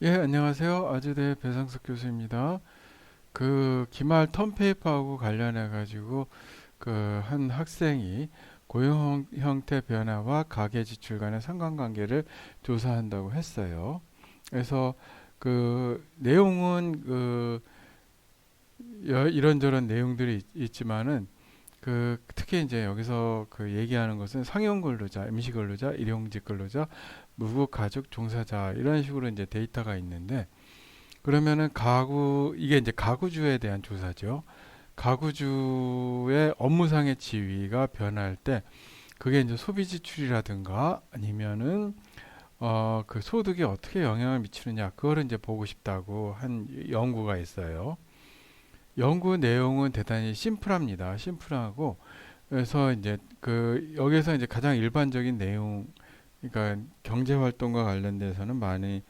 예, 안녕하세요. 아주대 배상석 교수입니다. 그 기말 턴페이퍼하고 관련해 가지고 그 한 학생이 고용 형태 변화와 가계 지출 간의 상관관계를 조사한다고 했어요. 그래서 그 내용은 이런저런 내용들이 있지만은 그 특히 이제 여기서 그 얘기하는 것은 상용 근로자, 임시 근로자, 일용직 근로자, 무급 가족 종사자 이런 식으로 이제 데이터가 있는데 그러면은 이게 이제 가구주에 대한 조사죠. 가구주의 업무상의 지위가 변할 때 그게 이제 소비 지출이라든가 아니면은 그 소득에 어떻게 영향을 미치느냐 그거를 이제 보고 싶다고 한 연구가 있어요. 연구 내용은 대단히 심플합니다. 심플하고 그래서 이제 그 여기서 이제 가장 일반적인 내용 그러니까 경제 활동과 관련돼서는 많이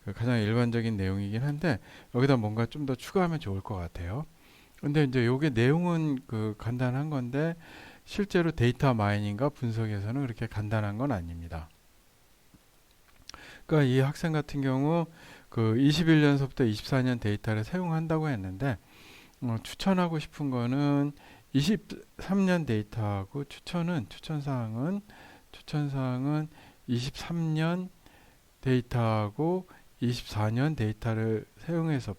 그 가장 일반적인 내용이긴 한데 여기다 뭔가 좀 더 추가하면 좋을 것 같아요. 근데 이제 요게 내용은 그 간단한 건데 실제로 데이터 마이닝과 분석에서는 그렇게 간단한 건 아닙니다. 그러니까 이 학생 같은 경우 그 21년서부터 24년 데이터를 사용한다고 했는데 추천하고 싶은 거는 23년 데이터하고 추천사항은 23년 데이터하고 24년 데이터를 사용해서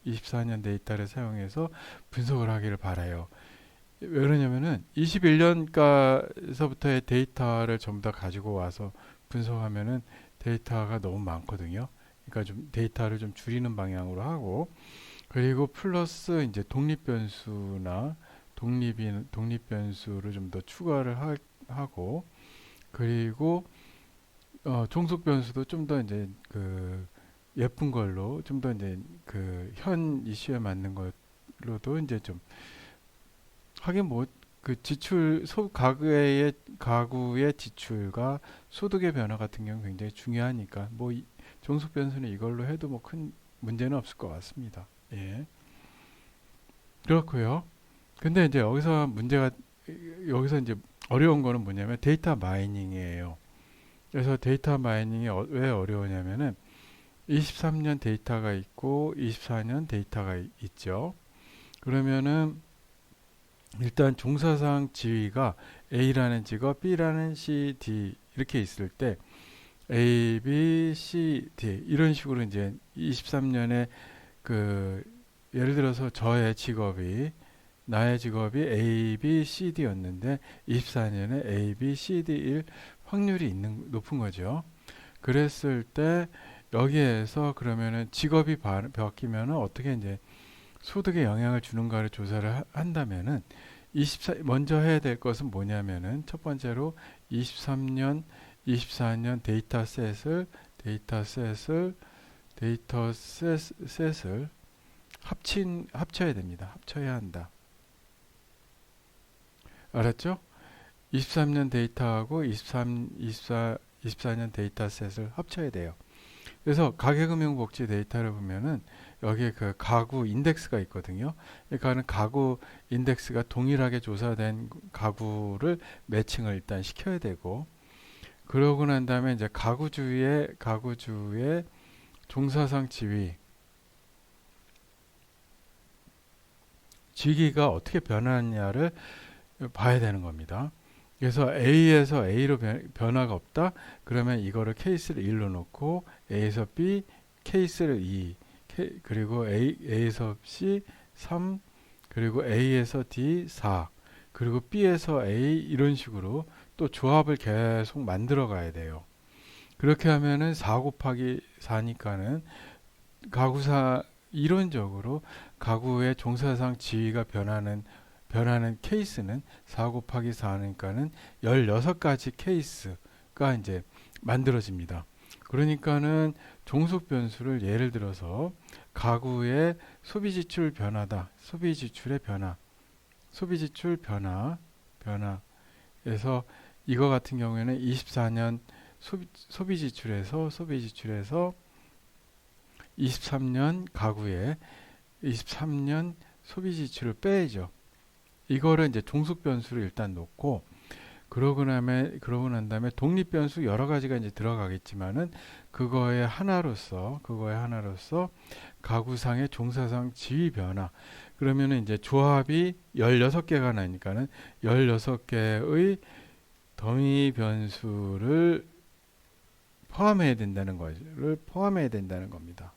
24년 데이터를 사용해서 분석을 하기를 바라요. 왜 그러냐면은 21년까지서부터의 데이터를 전부 다 가지고 와서 분석하면은 데이터가 너무 많거든요. 그러니까 좀 데이터를 좀 줄이는 방향으로 하고 그리고 플러스 이제 독립 변수를 좀 더 추가를 하고 그리고 종속 변수도 좀 더 이제 그 예쁜 걸로 좀 더 이제 그 현 이슈에 맞는 걸로도 이제 좀 하긴 뭐 그 가구의 지출과 소득의 변화 같은 경우 굉장히 중요하니까 뭐 종속 변수는 이걸로 해도 뭐 큰 문제는 없을 것 같습니다. 예. 그렇고요. 근데 이제 여기서 이제 어려운 거는 뭐냐면 데이터 마이닝이에요. 그래서 데이터 마이닝이 왜 어려우냐면은 23년 데이터가 있고 24년 데이터가 있죠. 그러면은 일단 종사상 지위가 A라는 직업, B라는 C, D 이렇게 있을 때 A, B, C, D 이런 식으로 이제 23년에 그 예를 들어서 나의 직업이 A, B, C, D였는데 24년에 A, B, C, D일 확률이 높은 거죠. 그랬을 때 여기에서 그러면은 직업이 바뀌면은 어떻게 이제 소득에 영향을 주는가를 조사를 한다면은 먼저 해야 될 것은 뭐냐면은 첫 번째로 23년, 24년 데이터셋을 합쳐야 됩니다. 합쳐야 한다. 알았죠? 23년 데이터하고 24년 데이터셋을 합쳐야 돼요. 그래서 가계금융복지 데이터를 보면은 여기에 그 가구 인덱스가 있거든요. 그러니까 가구 인덱스가 동일하게 조사된 가구를 매칭을 일단 시켜야 되고 그러고 난 다음에 이제 가구주의 종사상 직위가 어떻게 변하느냐를 봐야 되는 겁니다. 그래서 A에서 A로 변화가 없다. 그러면 이거를 케이스를 1로 놓고 A에서 B 케이스를 2 그리고 A에서 C 3 그리고 A에서 D 4 그리고 B에서 A 이런 식으로 또 조합을 계속 만들어 가야 돼요. 그렇게 하면은 4 곱하기 4니까는 가구사 이론적으로 가구의 종사상 지위가 변하는 케이스는 4 곱하기 4니까는 16가지 케이스가 이제 만들어집니다. 그러니까는 종속 변수를 예를 들어서 가구의 소비 지출 변화다. 소비 지출 변화에서 이거 같은 경우에는 24년 소비 지출에서 23년 가구의 23년 소비 지출을 빼야죠. 이거를 이제 종속 변수를 일단 놓고 그러고 난 다음에 독립 변수 여러 가지가 이제 들어가겠지만은 그거의 하나로서 가구상의 종사상 지위 변화. 그러면은 이제 조합이 16개가 나니까는 16개의 더미 변수를 포함해야 된다는 겁니다.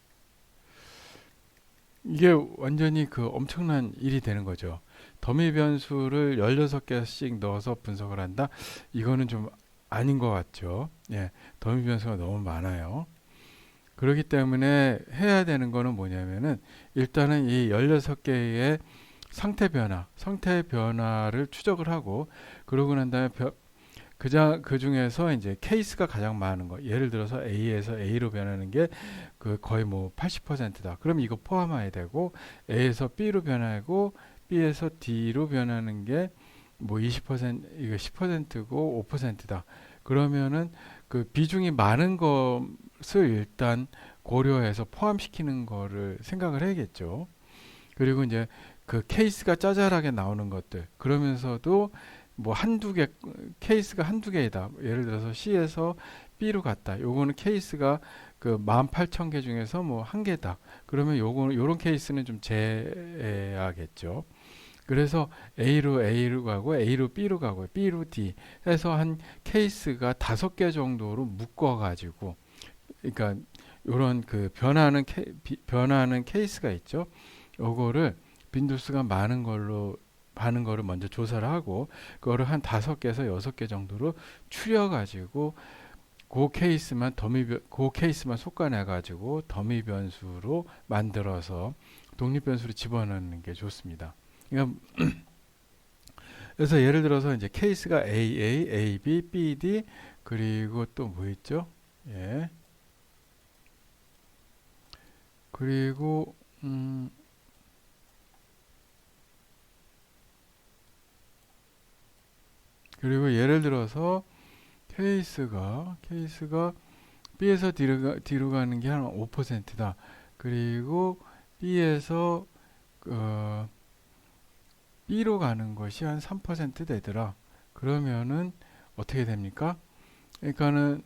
이게 완전히 그 엄청난 일이 되는 거죠. 더미 변수를 16개씩 넣어서 분석을 한다? 이거는 좀 아닌 것 같죠. 예, 더미 변수가 너무 많아요. 그렇기 때문에 해야 되는 거는 뭐냐면은 일단은 이 16개의 상태 변화를 추적을 하고 그러고 난 다음에 그 중에서 이제 케이스가 가장 많은 거. 예를 들어서 A에서 A로 변하는 게 그 거의 뭐 80%다. 그럼 이거 포함해야 되고 A에서 B로 변하고 B에서 D로 변하는 게 뭐 20% 이거 10%고 5%다. 그러면은 그 비중이 많은 것을 일단 고려해서 포함시키는 거를 생각을 해야겠죠. 그리고 이제 그 케이스가 짜잘하게 나오는 것들. 그러면서도 뭐 케이스가 한두 개이다. 예를 들어서 C에서 B로 갔다. 요거는 케이스가 그 18,000개 중에서 뭐 한 개다. 그러면 요런 케이스는 좀 제외하겠죠. 그래서 A로 가고 A로 B로 가고 B로 D 해서 한 케이스가 5개 정도로 묶어 가지고 그러니까 요런 그 변하는 케이스가 있죠. 요거를 빈도수가 많은 거를 먼저 조사를 하고 그거를 한 5개에서 6개 정도로 추려 가지고 그 케이스만 솎아내 가지고 더미 변수로 만들어서 독립 변수로 집어넣는 게 좋습니다. 그러니까 그래서 예를 들어서 이제 케이스가 AA, AB, BD 그리고 또 뭐 있죠? 예. 그리고 예를 들어서 케이스가 B에서 D로 가는 게 한 5%다. 그리고 B에서 B로 가는 것이 한 3% 되더라. 그러면은 어떻게 됩니까? 그러니까는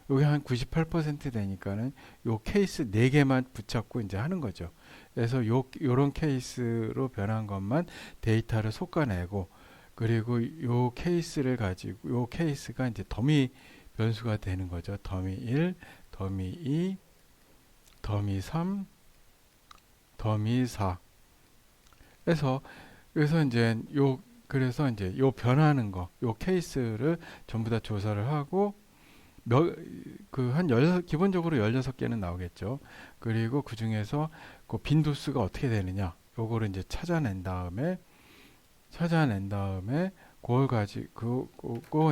여기 한 98% 되니까는 요 케이스 4개만 붙잡고 이제 하는 거죠. 그래서 요런 케이스로 변한 것만 데이터를 솎아내고 그리고 요 케이스를 가지고 요 케이스가 이제 더미 변수가 되는 거죠. 더미 1, 더미 2, 더미 3, 더미 4. 그래서 이제 요 변하는 거, 요 케이스를 전부 다 조사를 하고 기본적으로 16개는 나오겠죠. 그리고 그 중에서 그 빈도수가 어떻게 되느냐, 요거를 이제 찾아낸 다음에 그걸 가지고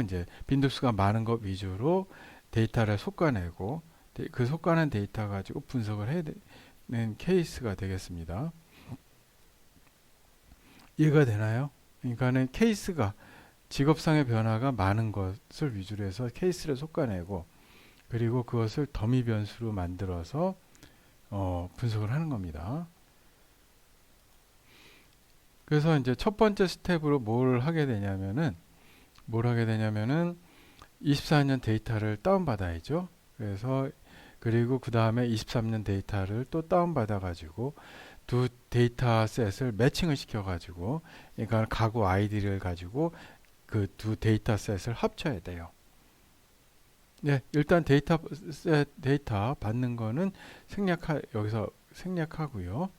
이제 빈도수가 많은 것 위주로 데이터를 솎아내고 그 솎아낸 데이터 가지고 분석을 해내는 케이스가 되겠습니다. 이해가 되나요? 그러니까는 케이스가 직업상의 변화가 많은 것을 위주로 해서 케이스를 솎아내고 그리고 그것을 더미 변수로 만들어서 분석을 하는 겁니다. 그래서 이제 첫 번째 스텝으로 뭘 하게 되냐면은 24년 데이터를 다운받아야죠. 그리고 그 다음에 23년 데이터를 또 다운받아 가지고 두 데이터셋을 매칭을 시켜 가지고 그러니까 가구 아이디를 가지고 그 두 데이터셋을 합쳐야 돼요. 네, 일단 데이터 받는 거는 여기서 생략하고요.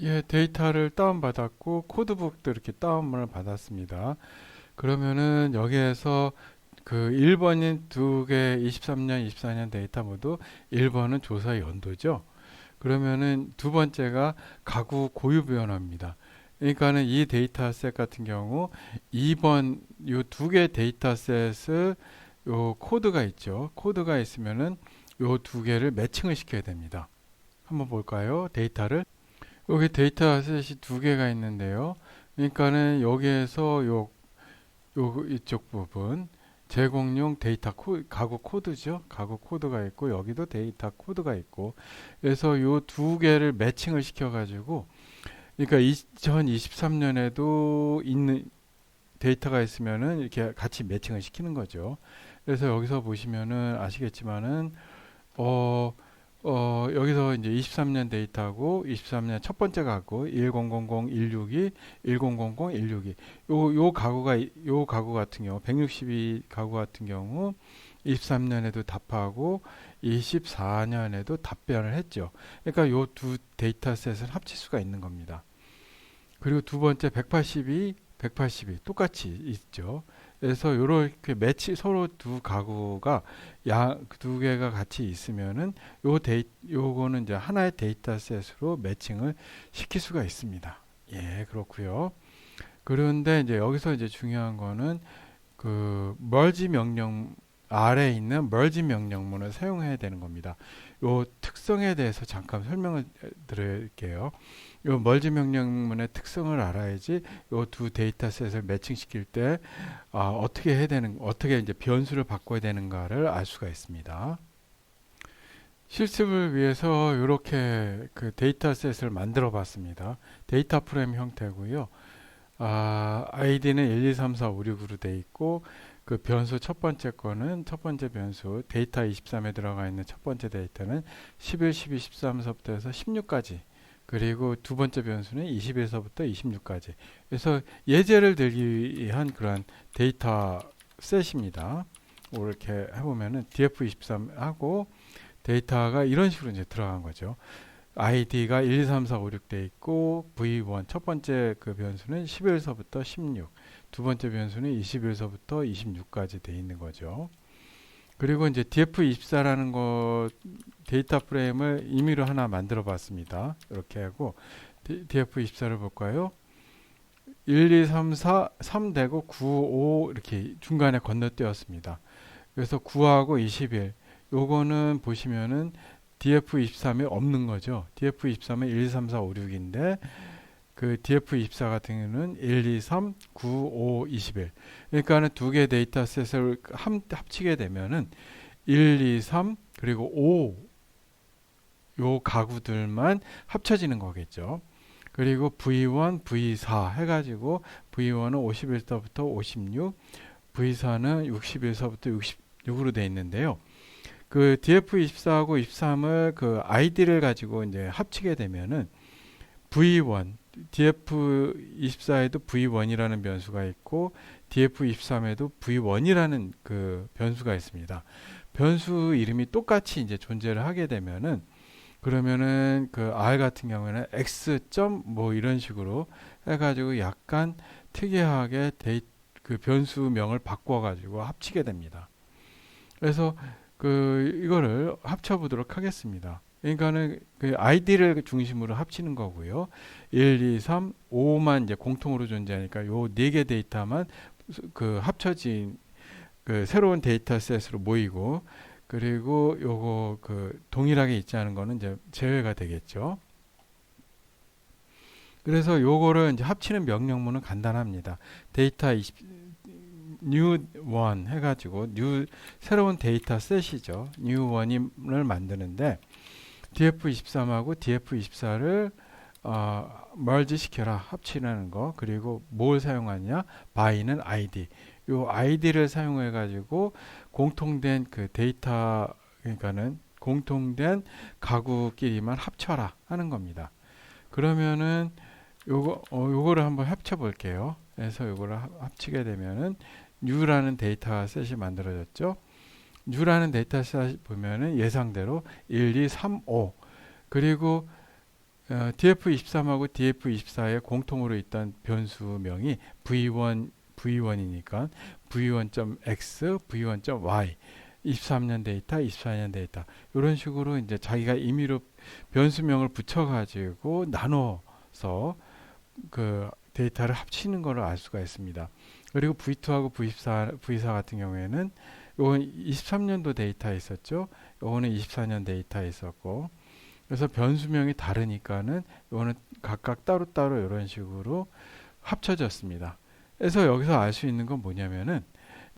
예, 데이터를 다운받았고 코드북도 이렇게 다운을 받았습니다. 그러면은 여기에서 그 1번인 두 개 23년, 24년 데이터 모두 1번은 조사 연도죠. 그러면은 두 번째가 가구 고유 변화입니다. 그러니까는 이 데이터셋 같은 경우 2번 요 두 개 데이터셋을 요 코드가 있죠. 코드가 있으면은 요 두 개를 매칭을 시켜야 됩니다. 한번 볼까요? 데이터를. 여기 데이터셋이 두 개가 있는데요. 그러니까는 여기에서 이쪽 부분 제공용 가구 코드죠. 가구 코드가 있고 여기도 데이터 코드가 있고 그래서 요 두 개를 매칭을 시켜 가지고 그러니까 2023년에도 있는 데이터가 있으면은 이렇게 같이 매칭을 시키는 거죠. 그래서 여기서 보시면은 아시겠지만은 여기서 이제 23년 데이터하고 23년 첫 번째 가구 1000 162 1000 162 요 가구 같은 경우 162 가구 같은 경우 23년에도 답하고 24년에도 답변을 했죠. 그러니까 요 두 데이터셋을 합칠 수가 있는 겁니다. 그리고 두 번째 182 똑같이 있죠. 그래서 이렇게 매치 서로 두 가구가 두 개가 같이 있으면은 요거는 이제 하나의 데이터셋으로 매칭을 시킬 수가 있습니다. 예, 그렇고요. 그런데 이제 여기서 이제 중요한 거는 그 멀지 명령 아래에 있는 멀지 명령문을 사용해야 되는 겁니다. 요 특성에 대해서 잠깐 설명을 드릴게요. 요 멀지 명령문의 특성을 알아야지 요 두 데이터셋을 매칭시킬 때 어떻게 이제 변수를 바꿔야 되는가를 알 수가 있습니다. 실습을 위해서 이렇게 그 데이터셋을 만들어 봤습니다. 데이터 프레임 형태고요. 아이디는 1, 2, 3, 4, 5, 6으로 돼 있고 그 변수 첫 번째 거는 첫 번째 변수 데이터 23에 들어가 있는 첫 번째 데이터는 11, 12, 13서부터 해서 16까지 그리고 두 번째 변수는 21서부터 26까지 그래서 예제를 들기 위한 그런 데이터 셋입니다. 이렇게 해보면은 df23하고 데이터가 이런 식으로 이제 들어간 거죠. id가 1, 2, 3, 4, 5, 6 돼 있고 v1 첫 번째 그 변수는 11서부터 16 두 번째 변수는 21서부터 26까지 돼 있는 거죠. 그리고 이제 df24라는 거 데이터 프레임을 임의로 하나 만들어 봤습니다. 이렇게 하고 df24를 볼까요? 1, 2, 3, 4, 3 되고 9, 5 이렇게 중간에 건너뛰었습니다. 그래서 9하고 21 요거는 보시면은 df23에 없는 거죠. df23은 1, 2, 3, 4, 5, 6인데 그 df24 같은 경우는 1, 2, 3, 9, 5, 21 그러니까는 두 개의 데이터셋을 합치게 되면은 1, 2, 3 그리고 5 요 가구들만 합쳐지는 거겠죠. 그리고 V1, V4 해가지고 V1은 51서부터 56 V4는 61서부터 66으로 되어 있는데요. 그 df24하고 23을 그 id를 가지고 이제 합치게 되면은 v1 df24에도 v1이라는 변수가 있고 df23에도 v1이라는 그 변수가 있습니다. 변수 이름이 똑같이 이제 존재를 하게 되면은 그러면은 그 r 같은 경우에는 x 뭐 이런 식으로 해가지고 약간 특이하게 그 변수명을 바꿔가지고 합치게 됩니다. 그래서 이거를 합쳐보도록 하겠습니다. 그러니까는 그 id를 중심으로 합치는 거고요. 1, 2, 3, 5만 이제 공통으로 존재하니까 요 네 개 데이터만 그 합쳐진 그 새로운 데이터셋으로 모이고 그리고 요거 그 동일하게 있지 않은 거는 이제 제외가 되겠죠. 그래서 요거를 이제 합치는 명령문은 간단합니다. 데이터 new one 해가지고 새로운 데이터 셋이죠. new one을 만드는데 df23하고 df24를 merge 시켜라 합치라는 거 그리고 뭘 사용하냐 by는 id 요 id를 사용해 가지고 공통된 그 데이터 그러니까는 공통된 가구끼리만 합쳐라 하는 겁니다. 그러면은 요거를 한번 합쳐 볼게요. 그래서 요거를 합치게 되면은 new라는 데이터셋이 만들어졌죠. new라는 데이터셋 보면은 예상대로 1, 2, 3, 5 그리고 df23하고 df24의 공통으로 있던 변수명이 v1이니까 v1.x, v1.y 23년 데이터, 24년 데이터 이런 식으로 이제 자기가 임의로 변수명을 붙여가지고 나눠서 그 데이터를 합치는 것을 알 수가 있습니다. 그리고 v2하고 v4 같은 경우에는 요건 23년도 데이터에 있었죠. 요거는 24년 데이터에 있었고 그래서 변수명이 다르니까는 요거는 각각 따로따로 이런 식으로 합쳐졌습니다. 그래서 여기서 알 수 있는 건 뭐냐면은